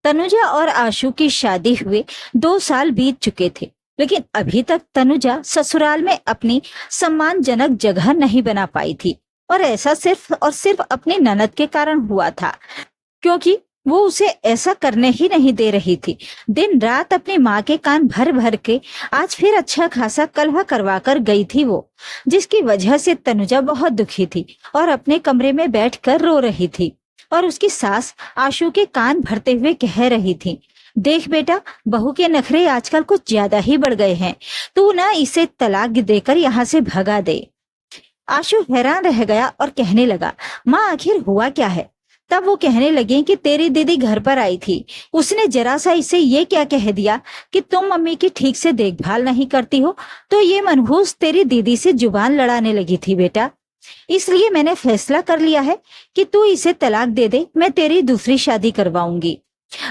तनुजा और आशु की शादी हुए 2 साल बीत चुके थे, लेकिन अभी तक तनुजा ससुराल में अपनी सम्मानजनक जगह नहीं बना पाई थी। और ऐसा सिर्फ और सिर्फ अपनी ननद के कारण हुआ था, क्योंकि वो उसे ऐसा करने ही नहीं दे रही थी। दिन रात अपनी माँ के कान भर भर के आज फिर अच्छा खासा कलह करवा कर गई थी वो, जिसकी वजह से तनुजा बहुत दुखी थी और अपने कमरे में बैठकर रो रही थी। और उसकी सास आशु के कान भरते हुए कह रही थी, देख बेटा, बहू के नखरे आजकल कुछ ज्यादा ही बढ़ गए हैं, तू ना इसे तलाक देकर यहाँ से भगा दे। आशु हैरान रह गया और कहने लगा, माँ आखिर हुआ क्या है? तब वो कहने लगी कि तेरी दीदी घर पर आई थी, उसने जरा सा इसे ये क्या कह दिया कि तुम मम्मी की ठीक से देखभाल नहीं करती हो, तो ये मनहूस तेरी दीदी से जुबान लड़ाने लगी थी बेटा। इसलिए मैंने फैसला कर लिया है कि तू इसे तलाक दे दे, मैं तेरी दूसरी शादी करवाऊंगी।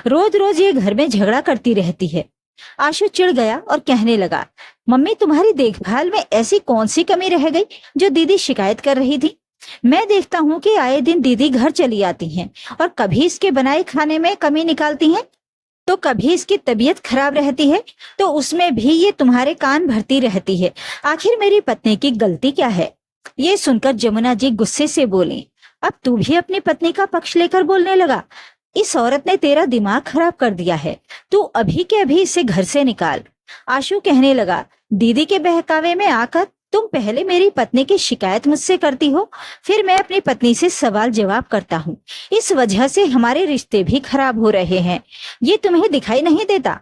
रोज रोज ये घर में झगड़ा करती रहती है। आशु चिढ़ गया और कहने लगा, मम्मी तुम्हारी देखभाल में ऐसी कौन सी कमी रह गई जो दीदी शिकायत कर रही थी? मैं देखता हूँ कि आए दिन दीदी घर चली आती हैं और कभी इसके बनाए खाने में कमी निकालती हैं, तो कभी इसकी तबीयत खराब रहती है, तो उसमें भी ये तुम्हारे कान भरती रहती है। आखिर मेरी पत्नी की गलती क्या है? ये सुनकर जमुना जी गुस्से से बोली, अब तू भी अपनी पत्नी का पक्ष लेकर बोलने लगा? इस औरत ने तेरा दिमाग खराब कर दिया है, तू अभी के अभी इसे घर से निकाल। आशु कहने लगा, दीदी के बहकावे में आकर तुम पहले मेरी पत्नी की शिकायत मुझसे करती हो, फिर मैं अपनी पत्नी से सवाल जवाब करता हूँ। इस वजह से हमारे रिश्ते भी खराब हो रहे हैं, ये तुम्हें दिखाई नहीं देता?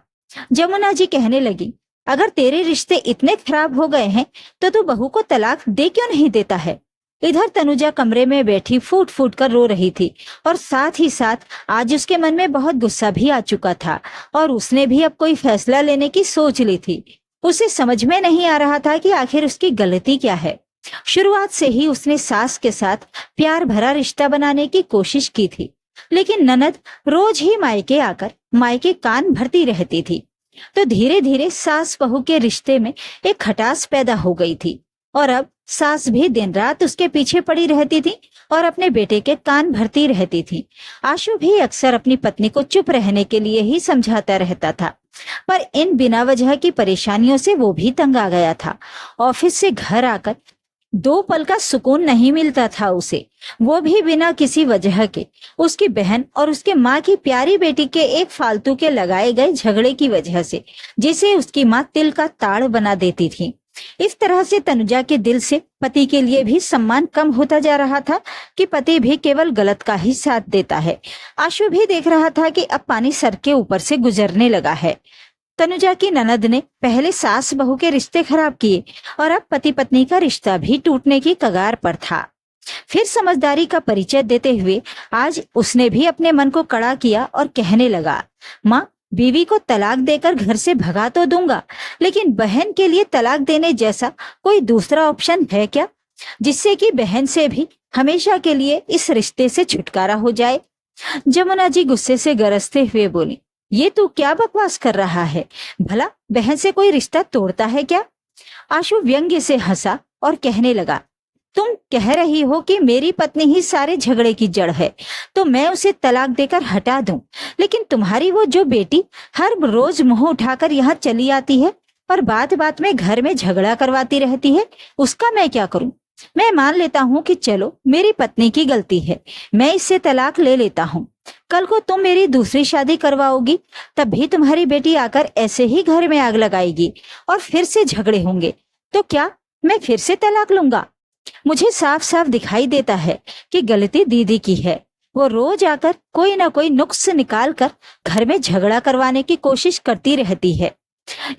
जमुना जी कहने लगी, अगर तेरे रिश्ते इतने खराब हो गए हैं तो तू बहू को तलाक दे क्यों नहीं देता है? इधर तनुजा कमरे में बैठी फूट फूट कर रो रही थी और साथ ही साथ आज उसके मन में बहुत गुस्सा भी आ चुका था और उसने भी अब कोई फैसला लेने की सोच ली थी। उसे समझ में नहीं आ रहा था कि आखिर उसकी गलती क्या है। शुरुआत से ही उसने सास के साथ प्यार भरा रिश्ता बनाने की कोशिश की थी, लेकिन ननद रोज ही मायके आकर मायके कान भरती रहती थी, तो धीरे धीरे सास बहू के रिश्ते में एक खटास पैदा हो गई थी। और अब सास भी दिन रात उसके पीछे पड़ी रहती थी और अपने बेटे के कान भरती रहती थी। आशु भी अक्सर अपनी पत्नी को चुप रहने के लिए ही समझाता रहता था, पर इन बिना वजह की परेशानियों से वो भी तंग आ गया था। ऑफिस से घर आकर 2 पल का सुकून नहीं मिलता था उसे, वो भी बिना किसी वजह के। उसकी बहन और उसके माँ की प्यारी बेटी के एक फालतू के लगाए गए झगड़े की वजह से, जिसे उसकी माँ तिल का ताड़ बना देती थी। इस तरह से तनुजा के दिल से पति के लिए भी सम्मान कम होता जा रहा था कि पति भी केवल गलत का ही साथ देता है। आशु भी देख रहा था कि अब पानी सर के ऊपर से गुजरने लगा है। तनुजा की ननद ने पहले सास बहू के रिश्ते खराब किए और अब पति पत्नी का रिश्ता भी टूटने की कगार पर था। फिर समझदारी का परिचय देते हुए आज उसने भी अपने मन को कड़ा किया और कहने लगा, माँ, बीवी को तलाक देकर घर से भगा तो दूंगा, लेकिन बहन के लिए तलाक देने जैसा कोई दूसरा ऑप्शन है क्या, जिससे कि बहन से भी हमेशा के लिए इस रिश्ते से छुटकारा हो जाए? जमुना जी गुस्से से गरजते हुए बोली, ये तू क्या बकवास कर रहा है? भला बहन से कोई रिश्ता तोड़ता है क्या? आशु व्यंग्य से हंसा और कहने लगा, तुम कह रही हो कि मेरी पत्नी ही सारे झगड़े की जड़ है, तो मैं उसे तलाक देकर हटा दूं, लेकिन तुम्हारी वो जो बेटी हर रोज मुंह उठाकर यहाँ चली आती है और बात बात में घर में झगड़ा करवाती रहती है, उसका मैं क्या करूं? मैं मान लेता हूँ कि चलो मेरी पत्नी की गलती है, मैं इससे तलाक ले लेता हूँ। कल को तुम मेरी दूसरी शादी करवाओगी, तब भी तुम्हारी बेटी आकर ऐसे ही घर में आग लगाएगी और फिर से झगड़े होंगे, तो क्या मैं फिर से तलाक लूंगा? मुझे साफ साफ दिखाई देता है कि गलती दीदी की है। वो रोज आकर कोई ना कोई नुक्स निकाल कर घर में झगड़ा करवाने की कोशिश करती रहती है,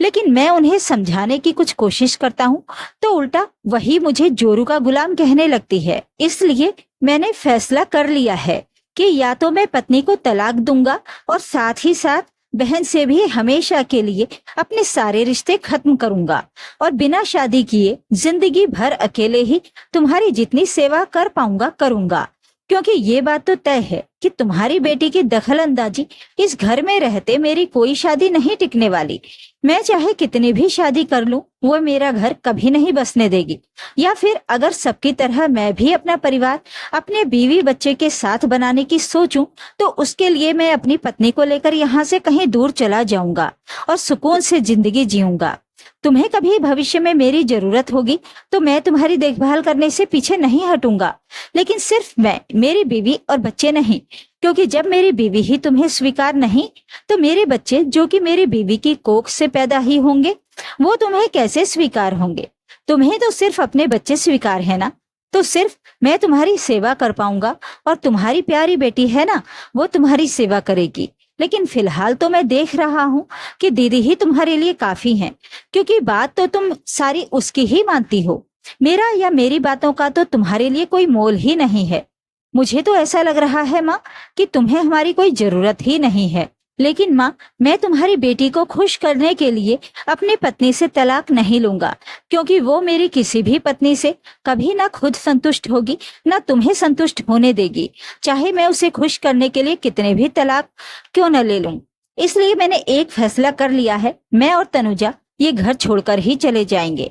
लेकिन मैं उन्हें समझाने की कुछ कोशिश करता हूँ तो उल्टा वही मुझे जोरू का गुलाम कहने लगती है। इसलिए मैंने फैसला कर लिया है कि या तो मैं पत्नी को तलाक दूंगा और साथ ही साथ बहन से भी हमेशा के लिए अपने सारे रिश्ते खत्म करूंगा और बिना शादी किए जिंदगी भर अकेले ही तुम्हारी जितनी सेवा कर पाऊंगा करूंगा, क्योंकि ये बात तो तय है कि तुम्हारी बेटी की दखल अंदाजी इस घर में रहते मेरी कोई शादी नहीं टिकने वाली। मैं चाहे कितनी भी शादी कर लूं, वो मेरा घर कभी नहीं बसने देगी। या फिर अगर सबकी तरह मैं भी अपना परिवार अपने बीवी बच्चे के साथ बनाने की सोचूं, तो उसके लिए मैं अपनी पत्नी को लेकर यहाँ से कहीं दूर चला जाऊंगा और सुकून से जिंदगी जीऊंगा। तुम्हें कभी भविष्य में मेरी जरूरत होगी तो मैं तुम्हारी देखभाल करने से पीछे नहीं हटूंगा, लेकिन सिर्फ मैं, मेरी बीवी और बच्चे नहीं। क्योंकि जब मेरी बीवी ही तुम्हें स्वीकार नहीं, तो मेरे बच्चे जो कि मेरी बीवी की कोख से पैदा ही होंगे, वो तुम्हें कैसे स्वीकार होंगे? तुम्हें तो सिर्फ अपने बच्चे स्वीकार है ना, तो सिर्फ मैं तुम्हारी सेवा कर पाऊंगा और तुम्हारी प्यारी बेटी है ना, वो तुम्हारी सेवा करेगी। लेकिन फिलहाल तो मैं देख रहा हूँ कि दीदी ही तुम्हारे लिए काफी हैं, क्योंकि बात तो तुम सारी उसकी ही मानती हो। मेरा या मेरी बातों का तो तुम्हारे लिए कोई मोल ही नहीं है। मुझे तो ऐसा लग रहा है माँ कि तुम्हें हमारी कोई जरूरत ही नहीं है। लेकिन माँ, मैं तुम्हारी बेटी को खुश करने के लिए अपनी पत्नी से तलाक नहीं लूंगा, क्योंकि वो मेरी किसी भी पत्नी से कभी ना खुद संतुष्ट होगी, ना तुम्हें संतुष्ट होने देगी, चाहे मैं उसे खुश करने के लिए कितने भी तलाक क्यों न ले लूं। इसलिए मैंने एक फैसला कर लिया है, मैं और तनुजा ये घर छोड़कर ही चले जाएंगे,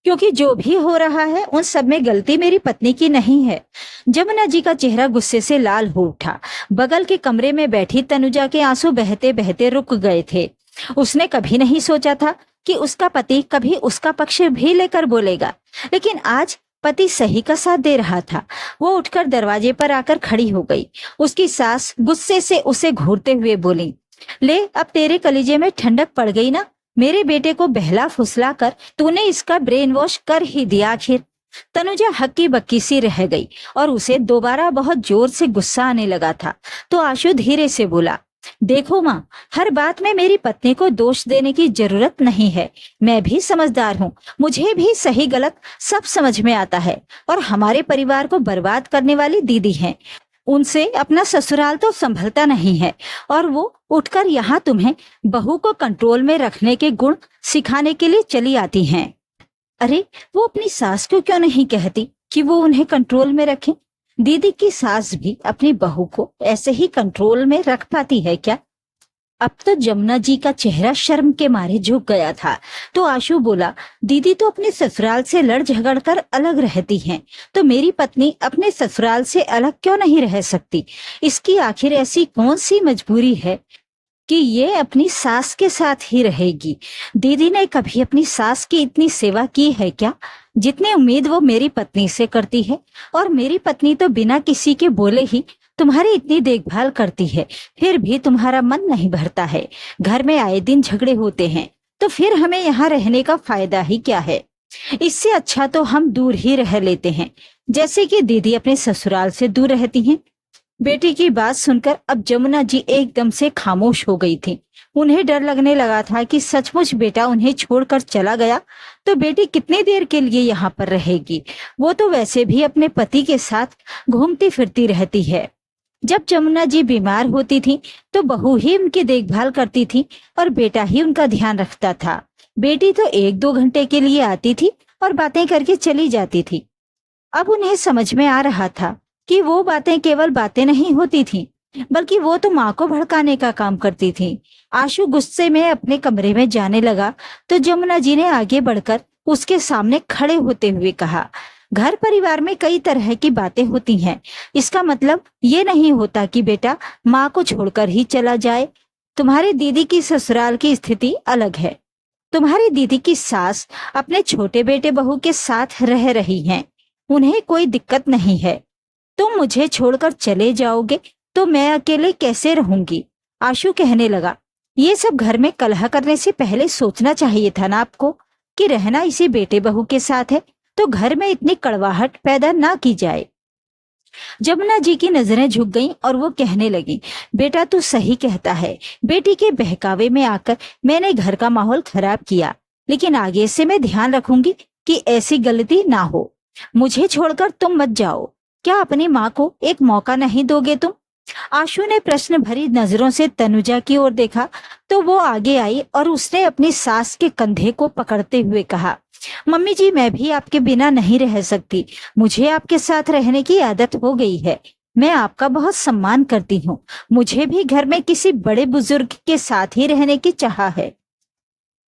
क्योंकि जो भी हो रहा है उन सब में गलती मेरी पत्नी की नहीं है। जमुना जी का चेहरा गुस्से से लाल हो उठा। बगल के कमरे में बैठी तनुजा के आंसू बहते बहते रुक गए थे। उसने कभी नहीं सोचा था कि उसका पति कभी उसका पक्ष भी लेकर बोलेगा, लेकिन आज पति सही का साथ दे रहा था। वो उठकर दरवाजे पर आकर खड़ी हो गई। उसकी सास गुस्से से उसे घूरते हुए बोली, ले अब तेरे कलीजे में ठंडक पड़ गई ना। मेरे बेटे को बहला फुसला कर तूने इसका ब्रेन वॉश कर ही दिया आखिर। तनुजा हक्की बक्की सी रह गई और उसे दोबारा बहुत जोर से गुस्सा आने लगा था। तो आशु धीरे से बोला, देखो माँ, हर बात में मेरी पत्नी को दोष देने की जरूरत नहीं है। मैं भी समझदार हूँ, मुझे भी सही गलत सब समझ में आता है। और हमारे परिवार को बर्बाद करने वाली दीदी है, उनसे अपना ससुराल तो संभलता नहीं है, और वो उठकर यहाँ तुम्हें बहू को कंट्रोल में रखने के गुण सिखाने के लिए चली आती हैं। अरे, वो अपनी सास को क्यों नहीं कहती कि वो उन्हें कंट्रोल में रखे? दीदी की सास भी अपनी बहू को ऐसे ही कंट्रोल में रख पाती है क्या? अब तो जमुना जी का चेहरा शर्म के मारे झुक गया था। तो आशु बोला, दीदी तो अपने ससुराल से लड़ झगड़ कर अलग रहती हैं, तो मेरी पत्नी अपने ससुराल से अलग क्यों नहीं रह सकती? इसकी आखिर ऐसी कौन सी मजबूरी है कि ये अपनी सास के साथ ही रहेगी? दीदी ने कभी अपनी सास की इतनी सेवा की है क्या, जितनी उम्मीद वो मेरी पत्नी से करती है? और मेरी पत्नी तो बिना किसी के बोले ही तुम्हारी इतनी देखभाल करती है, फिर भी तुम्हारा मन नहीं भरता है। घर में आए दिन झगड़े होते हैं, तो फिर हमें यहाँ रहने का फायदा ही क्या है? इससे अच्छा तो हम दूर ही रह लेते हैं, जैसे कि दीदी अपने ससुराल से दूर रहती हैं। बेटी की बात सुनकर अब जमुना जी एकदम से खामोश हो गई थी। उन्हें डर लगने लगा था कि सचमुच बेटा उन्हें छोड़कर चला गया तो बेटी कितनी देर के लिए यहाँ पर रहेगी। वो तो वैसे भी अपने पति के साथ घूमती फिरती रहती है। जब जमुना जी बीमार होती थी तो बहू ही उनकी देखभाल करती थी और बेटा ही उनका ध्यान रखता था। बेटी तो 1-2 घंटे के लिए आती थी और बातें करके चली जाती थी। अब उन्हें समझ में आ रहा था कि वो बातें केवल बातें नहीं होती थी, बल्कि वो तो माँ को भड़काने का काम करती थी। आशु गुस्से में अपने कमरे में जाने लगा तो जमुना जी ने आगे बढ़कर उसके सामने खड़े होते हुए कहा, घर परिवार में कई तरह की बातें होती हैं, इसका मतलब ये नहीं होता कि बेटा माँ को छोड़कर ही चला जाए। तुम्हारी दीदी की ससुराल की स्थिति अलग है। तुम्हारी दीदी की सास अपने छोटे बेटे बहू के साथ रह रही हैं, उन्हें कोई दिक्कत नहीं है। तुम मुझे छोड़कर चले जाओगे तो मैं अकेले कैसे रहूंगी? आशु कहने लगा, ये सब घर में कलह करने से पहले सोचना चाहिए था ना आपको कि रहना इसी बेटे बहू के साथ है, तो घर में इतनी कड़वाहट पैदा ना की जाए। जमुना जी की नजरें झुक गईं और वो कहने लगी, बेटा तू सही कहता है। बेटी के बहकावे में आकर मैंने घर का माहौल खराब किया, लेकिन आगे से मैं ध्यान रखूंगी कि ऐसी गलती ना हो। मुझे छोड़कर तुम मत जाओ। क्या अपनी माँ को एक मौका नहीं दोगे तुम? आशु ने प्रश्न भरी नजरों से तनुजा की ओर देखा तो वो आगे आई और उसने अपनी सास के कंधे को पकड़ते हुए कहा, मम्मी जी, मैं भी आपके बिना नहीं रह सकती। मुझे आपके साथ रहने की आदत हो गई है। मैं आपका बहुत सम्मान करती हूँ। मुझे भी घर में किसी बड़े बुजुर्ग के साथ ही रहने की चाह है,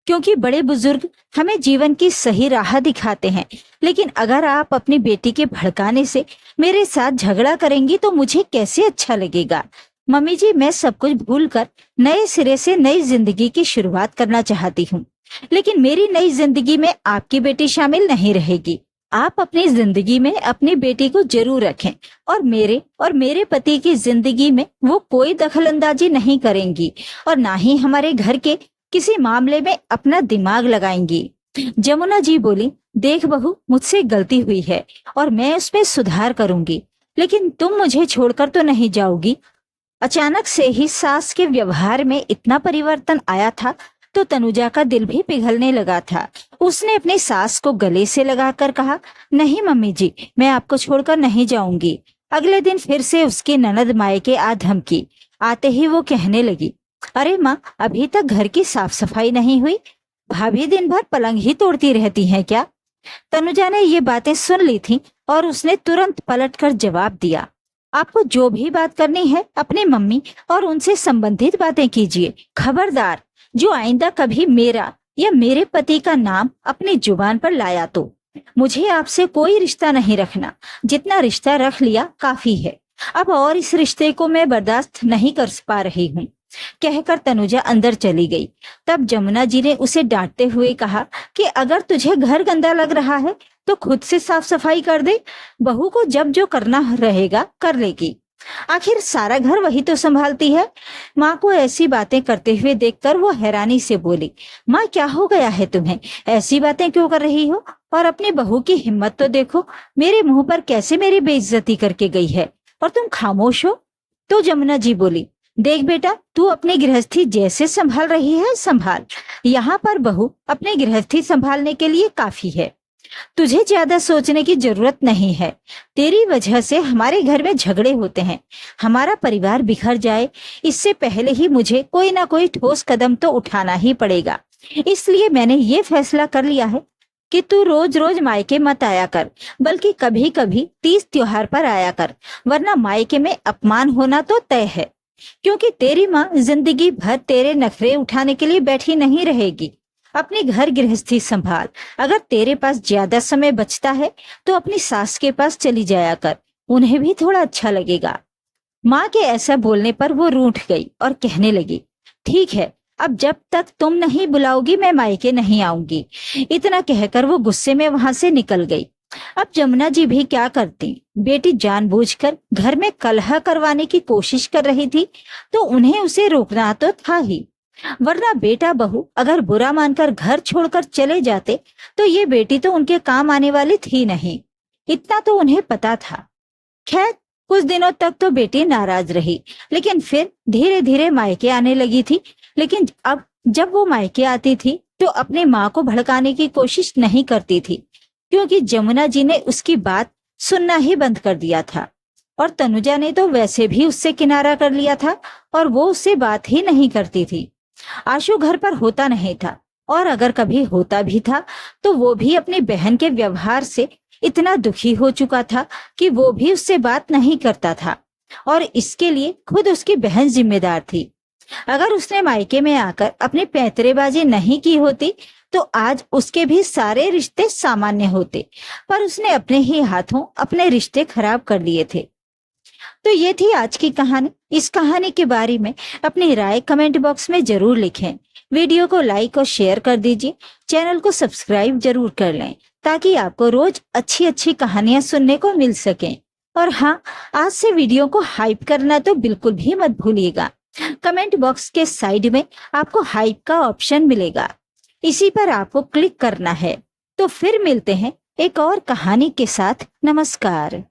क्योंकि बड़े बुजुर्ग हमें जीवन की सही राह दिखाते हैं। लेकिन अगर आप अपनी बेटी के भड़काने से मेरे साथ झगड़ा करेंगी तो मुझे कैसे अच्छा लगेगा। मम्मी जी, मैं सब कुछ भूलकर नए सिरे से नई जिंदगी की शुरुआत करना चाहती हूँ, लेकिन मेरी नई जिंदगी में आपकी बेटी शामिल नहीं रहेगी। आप अपनी जिंदगी में अपनी बेटी को जरूर रखें और मेरे पति की जिंदगी में वो कोई दखलंदाजी नहीं करेंगी और ना ही हमारे घर के किसी मामले में अपना दिमाग लगाएंगी। जमुना जी बोली, देख बहू, मुझसे गलती हुई है और मैं उसमें सुधार करूंगी, लेकिन तुम मुझे छोड़कर तो नहीं जाओगी। अचानक से ही सास के व्यवहार में इतना परिवर्तन आया था तो तनुजा का दिल भी पिघलने लगा था। उसने अपनी सास को गले से लगाकर कहा, नहीं मम्मी जी, मैं आपको छोड़कर नहीं जाऊंगी। अगले दिन फिर से उसकी ननद मायके आ धमकी। आते ही वो कहने लगी, अरे माँ, अभी तक घर की साफ सफाई नहीं हुई? भाभी दिन भर पलंग ही तोड़ती रहती हैं क्या? तनुजा ने ये बातें सुन ली थी और उसने तुरंत पलटकर जवाब दिया, आपको जो भी बात करनी है अपनी मम्मी और उनसे संबंधित बातें कीजिए। खबरदार, जो आइंदा कभी मेरा या मेरे पति का नाम अपनी जुबान पर लाया तो मुझे आपसे कोई रिश्ता नहीं रखना। जितना रिश्ता रख लिया काफी है, अब और इस रिश्ते को मैं बर्दाश्त नहीं कर पा रही हूँ। कहकर तनुजा अंदर चली गई। तब जमुना जी ने उसे डांटते हुए कहा कि अगर तुझे घर गंदा लग रहा है तो खुद से साफ सफाई कर दे। बहू को जब जो करना रहेगा कर लेगी, आखिर सारा घर वही तो संभालती है। माँ को ऐसी बातें करते हुए देखकर वो हैरानी से बोली, माँ क्या हो गया है तुम्हें? ऐसी बातें क्यों कर रही हो? और अपनी बहू की हिम्मत तो देखो, मेरे मुंह पर कैसे मेरी बेइज्जती करके गई है और तुम खामोश हो। तो जमुना जी बोली, देख बेटा, तू अपनी गृहस्थी जैसे संभाल रही है संभाल। यहाँ पर बहू अपनी गृहस्थी संभालने के लिए काफी है, तुझे ज्यादा सोचने की जरूरत नहीं है। तेरी वजह से हमारे घर में झगड़े होते हैं, हमारा परिवार बिखर जाए इससे पहले ही मुझे कोई ना कोई ठोस कदम तो उठाना ही पड़ेगा। इसलिए मैंने ये फैसला कर लिया है कि तू रोज रोज मायके मत आया कर, बल्कि कभी कभी तीज त्योहार पर आया कर, वरना मायके में अपमान होना तो तय है। क्योंकि तेरी माँ जिंदगी भर तेरे नखरे उठाने के लिए बैठी नहीं रहेगी। अपनी घर गृहस्थी संभाल। अगर तेरे पास ज्यादा समय बचता है तो अपनी सास के पास चली जाया कर, उन्हें भी थोड़ा अच्छा लगेगा। माँ के ऐसा बोलने पर वो रूठ गई और कहने लगी, ठीक है, अब जब तक तुम नहीं बुलाओगी मैं मायके नहीं आऊंगी। इतना कहकर वो गुस्से में वहां से निकल गई। अब जमुना जी भी क्या करती, बेटी जानबूझकर घर में कलह करवाने की कोशिश कर रही थी तो उन्हें उसे रोकना तो था ही, वरना बेटा बहू अगर बुरा मानकर घर छोड़कर चले जाते तो ये बेटी तो उनके काम आने वाली थी नहीं, इतना तो उन्हें पता था। खैर, कुछ दिनों तक तो बेटी नाराज रही, लेकिन फिर धीरे धीरे मायके आने लगी थी। लेकिन अब जब वो मायके आती थी तो अपनी माँ को भड़काने की कोशिश नहीं करती थी, क्योंकि जमुना जी ने उसकी बात सुनना ही बंद कर दिया था और तनुजा ने तो वैसे भी उससे किनारा कर लिया था और वो उससे बात ही नहीं करती थी। आशु घर पर होता नहीं था और अगर कभी होता भी था तो वो भी अपनी बहन के व्यवहार से इतना दुखी हो चुका था कि वो भी उससे बात नहीं करता था और इसके लिए खुद उसकी बहन जिम्मेदार थी। अगर उसने मायके में आकर अपनी पैंतरेबाजी नहीं की होती तो आज उसके भी सारे रिश्ते सामान्य होते, पर उसने अपने ही हाथों अपने रिश्ते खराब कर लिए थे। तो ये थी आज की कहानी। इस कहानी के बारे में अपनी राय कमेंट बॉक्स में जरूर लिखें। वीडियो को लाइक और शेयर कर दीजिए। चैनल को सब्सक्राइब जरूर कर लें ताकि आपको रोज अच्छी अच्छी कहानियां सुनने को मिल सकें। और हाँ, आज से वीडियो को हाइप करना तो बिल्कुल भी मत भूलिएगा। कमेंट बॉक्स के साइड में आपको हाइप का ऑप्शन मिलेगा, इसी पर आपको क्लिक करना है। तो फिर मिलते हैं एक और कहानी के साथ। नमस्कार।